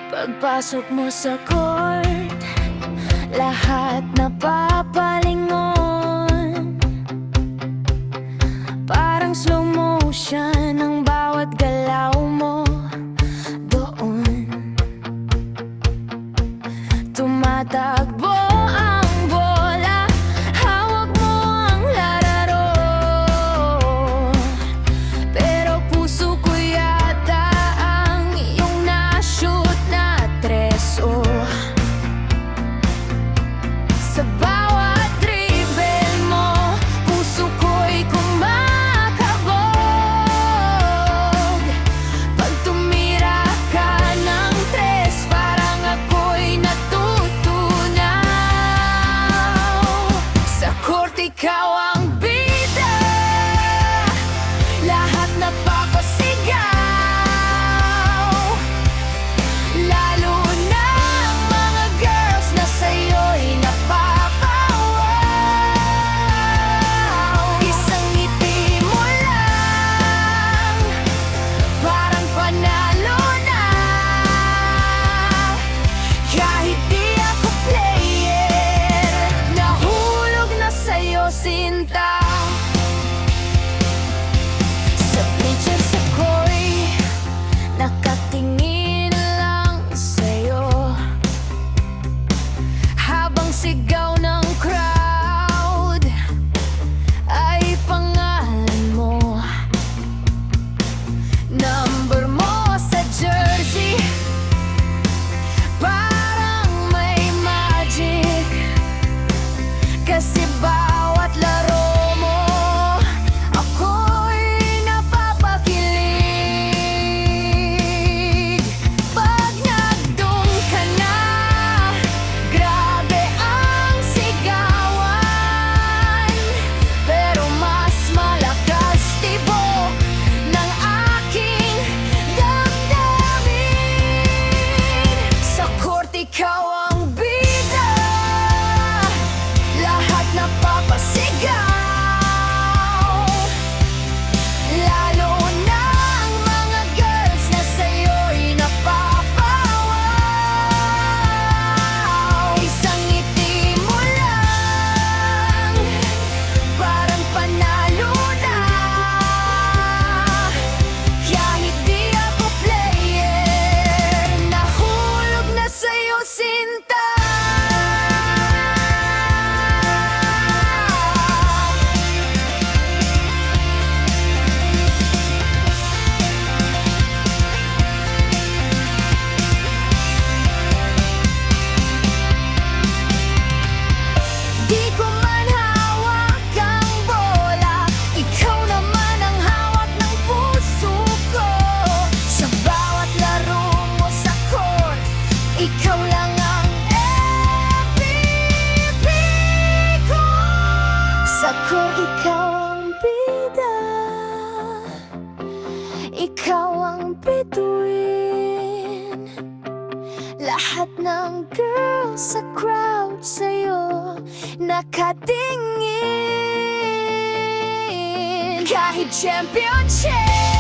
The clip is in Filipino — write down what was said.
Pagpasok mo sa court, lahat napapalingon. Parang slow motion ang bawat galaw mo doon. Tumatakbo ang bola, hawak mo ang lararo. Pero puso ko yata ang iyong na-shoot na treso. Sa bawat dribble mo, puso ko'y kumakabog. Pag tumira ka ng tres, parang ako'y natutunaw. Sa court, ikaw ang bida, lahat napapasigaw. Lalo na ang mga girls na sa'yo'y napapawaw. Isang ngiti mo lang, parang panalo na. Kahit di ako player, nahulog na sa'yo sinta. Sa bleachers ako'y nakatingin lang sa'yo, habang sigaw ng crowd ay pangalan mo. Number mo sa jersey, parang may magic. Kasi bawat laro mo, ako'y napapakilig. Pag nagdung ka na, grabe ang sigawan. Pero mas malakas tibok ng aking damdamin. Sa court, ikaw ang bida, lahat napapasigaw. Lalo na ang mga girls na sa'yo'y napapawaw. Isang ngiti mo lang, parang panalo na. Kahit di ako player, nahulog na sa'yo sinta. Di ko man hawak ang bola, ikaw naman ang hawak ng puso ko. Sa bawat laro mo sa court, ikaw lang ang MVP ko. Sa court, ikaw ang bida, ikaw ang bituin. Lahat ng girls sa crowd sa'yo nakatingin. Kahit championship